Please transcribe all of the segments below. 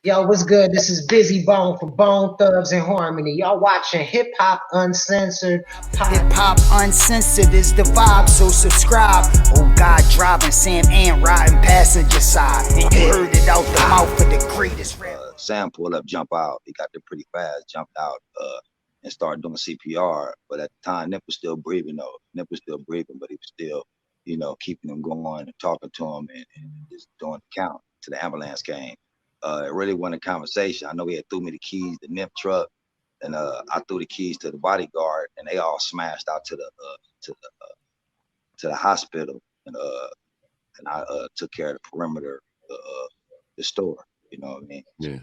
Yo, what's good? This is Busy Bone from Bone Thugs and Harmony. Y'all watching Hip Hop Uncensored Hip podcast. hop uncensored is the vibe, so subscribe. Oh God, driving Sam and riding passenger side. And you heard it out the mouth of the greatest rapper. Sam pulled up, jump out. He got there pretty fast, jumped out, and started doing CPR. But at the time, Nip was still breathing though. Nip was still breathing, but he was still, keeping him going and talking to him and just doing the count till the ambulance came. It really wasn't a conversation. I know he had threw me the keys, the Nip truck, and I threw the keys to the bodyguard, and they all smashed out to the hospital, and I took care of the perimeter, the store. You know what I mean? Yeah.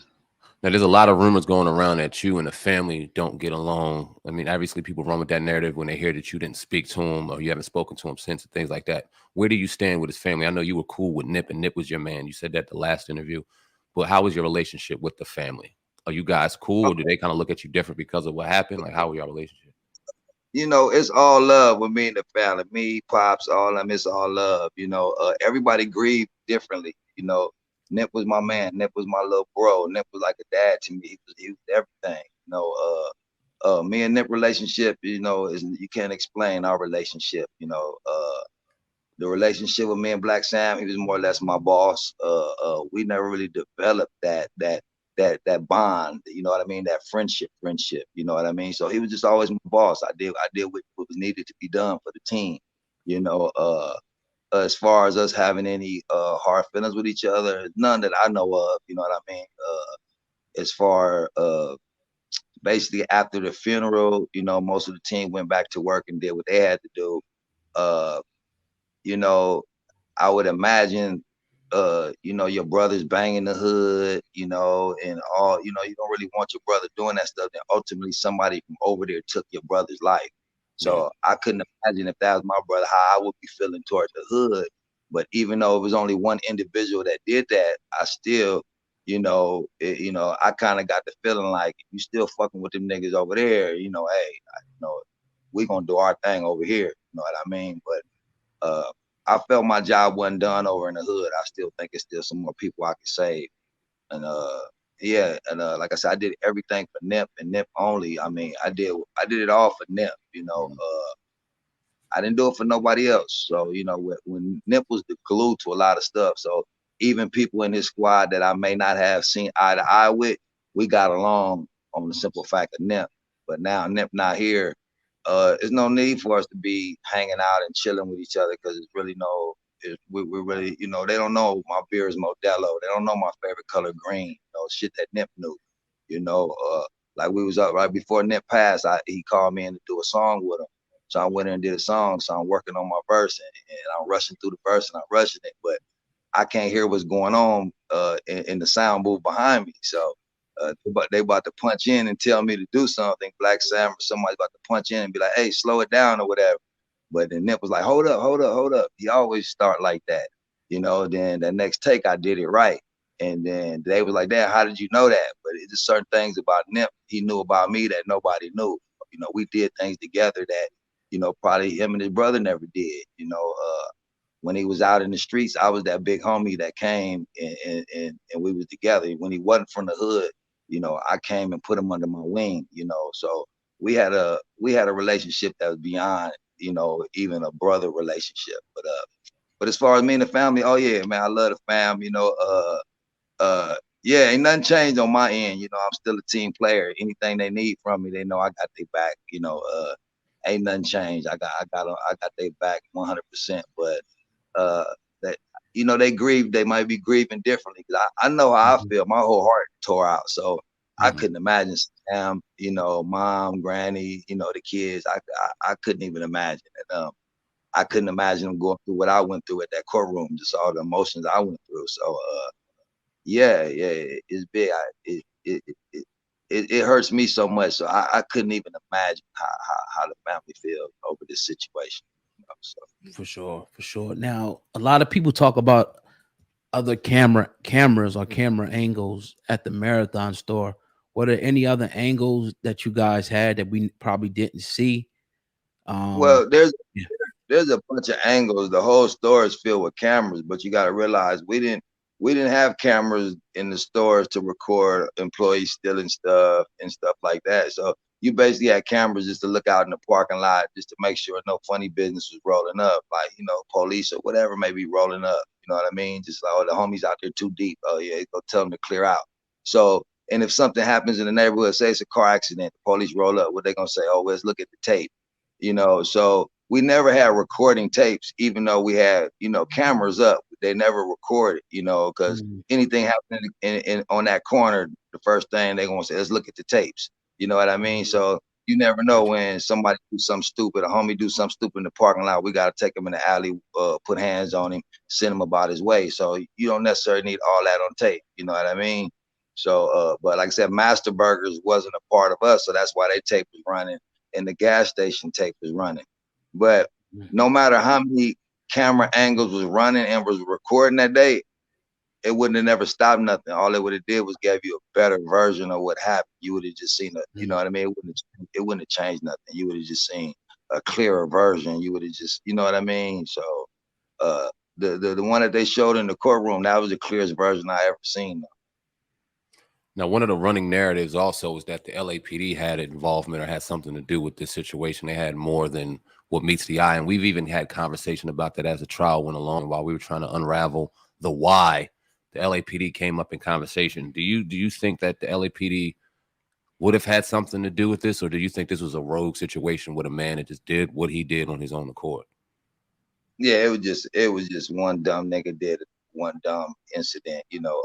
Now, there's a lot of rumors going around that you and the family don't get along. I mean, obviously, people run with that narrative when they hear that you didn't speak to him or you haven't spoken to him since and things like that. Where do you stand with his family? I know you were cool with Nip and Nip was your man. You said that the last interview. But how was your relationship with the family? Are you guys cool, or do they kind of look at you different because of what happened? Like, how was your relationship? It's all love with me and the family. Me, pops, all of them. It's all love. Everybody grieved differently. Nip was my man. Nip was my little bro. Nip was like a dad to me. He was everything. Me and Nip relationship, is you can't explain our relationship. The relationship with me and Black Sam, he was more or less my boss. We never really developed that bond, you know what I mean? That friendship, you know what I mean? So he was just always my boss. I did what was needed to be done for the team. As far as us having any hard feelings with each other, none that I know of, you know what I mean? As far basically after the funeral, most of the team went back to work and did what they had to do. I would imagine your brother's banging the hood, and all, you don't really want your brother doing that stuff. Then ultimately somebody from over there took your brother's life. So I couldn't imagine if that was my brother, how I would be feeling toward the hood. But even though it was only one individual that did that, I still, I kind of got the feeling like if you still fucking with them niggas over there, we gonna do our thing over here. You know what I mean? But I felt my job wasn't done over in the hood. I still think it's still some more people I could save. And like I said, I did everything for Nip and Nip only. I mean, I did it all for Nip, I didn't do it for nobody else. So, when Nip was the glue to a lot of stuff. So even people in his squad that I may not have seen eye to eye with, we got along on the simple fact of Nip. But now Nip not here. There's no need for us to be hanging out and chilling with each other because it's really we're really, they don't know my beer is Modelo. They don't know my favorite color green, shit that Nip knew, like we was up right before Nip passed. He called me in to do a song with him. So I went in and did a song. So I'm working on my verse and I'm rushing through the verse and I'm rushing it, but I can't hear what's going on in the sound booth behind me. So but they about to punch in and tell me to do something. Black Sam or somebody's about to punch in and be like, hey, slow it down or whatever. But then Nip was like, hold up. He always start like that. Then the next take I did it right. And then they was like, damn, how did you know that? But it's just certain things about Nip he knew about me that nobody knew. We did things together that, probably him and his brother never did. When he was out in the streets, I was that big homie that came and we was together. When he wasn't from the hood, I came and put him under my wing, so we had a relationship that was beyond, even a brother relationship. But as far as me and the family, oh yeah, man, I love the fam, yeah, ain't nothing changed on my end. I'm still a team player. Anything they need from me, they know I got their back, ain't nothing changed. I got their back 100%, but that, they grieve, they might be grieving differently. Cause I know how I feel. My whole heart tore out. So I couldn't imagine Sam, mom, granny, the kids. I couldn't even imagine it. I couldn't imagine them going through what I went through at that courtroom, just all the emotions I went through. So yeah, it's big. It hurts me so much. So I couldn't even imagine how the family feels over this situation. So. For sure. Now, a lot of people talk about other cameras or camera angles at the Marathon store. Were there any other angles that you guys had that we probably didn't see? Well, there's a bunch of angles. The whole store is filled with cameras, but you got to realize we didn't we didn't have cameras in the stores to record employees stealing stuff and stuff like that. So you basically had cameras just to look out in the parking lot just to make sure no funny business was rolling up, like, you know, police or whatever may be rolling up. You know what I mean? Just like, oh, the homies out there too deep. Oh yeah, go tell them to clear out. So, and if something happens in the neighborhood, say it's a car accident, the police roll up, what they gonna say? Oh, let's look at the tape. You know, so we never had recording tapes, even though we had, you know, cameras up. They never recorded, you know, because anything happening in on that corner, the first thing they gonna say, let's look at the tapes. You know what I mean? So you never know when somebody do something stupid, a homie do something stupid in the parking lot. We gotta take him in the alley, put hands on him, send him about his way. So you don't necessarily need all that on tape. You know what I mean? So, but like I said, Master Burgers wasn't a part of us, so that's why they tape was running and the gas station tape was running. But no matter how many camera angles was running and was recording that day, it wouldn't have never stopped nothing. All it would have did was gave you a better version of what happened. You would have just seen it. You know what I mean? It wouldn't have changed nothing. You would have just seen a clearer version. You would have just, you know what I mean? So the one that they showed in the courtroom, that was the clearest version I ever seen. Now, one of the running narratives also is that the LAPD had involvement or had something to do with this situation. They had more than what meets the eye. And we've even had conversation about that as the trial went along while we were trying to unravel the why the LAPD came up in conversation. Do you think that the LAPD would have had something to do with this, or do you think this was a rogue situation with a man that just did what he did on his own accord? Yeah, it was just one dumb nigga did one dumb incident, you know.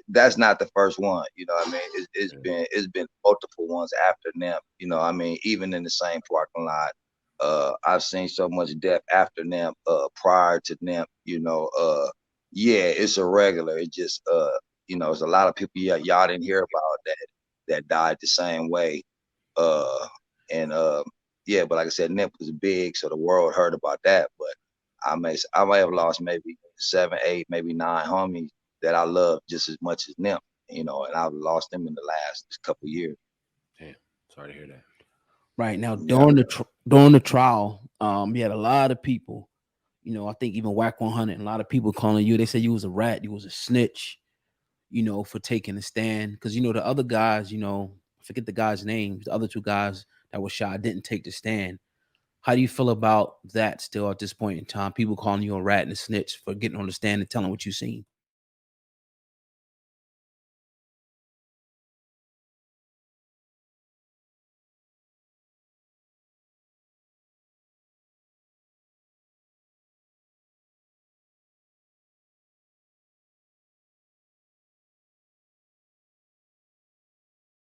That's not the first one, you know what I mean? It's been multiple ones after them, you know what I mean? Even in the same parking lot. I've seen so much death after them, prior to them, you know. Yeah, it's a regular. It just you know, there's a lot of people y'all didn't hear about that died the same way. And yeah, but like I said, Nip was big, so the world heard about that. But I may have lost maybe 7, 8, maybe 9 homies that I love just as much as Nip, you know, and I've lost them in the last couple of years. Damn, sorry to hear that. Right now, during the trial, you had a lot of people, you know, I think even Whack 100 and a lot of people calling you. They said you was a rat, you was a snitch, you know, for taking a stand. Because, you know, the other guys, you know, I forget the guys' names, the other 2 guys that were shot didn't take the stand. How do you feel about that still at this point in time? People calling you a rat and a snitch for getting on the stand and telling what you seen?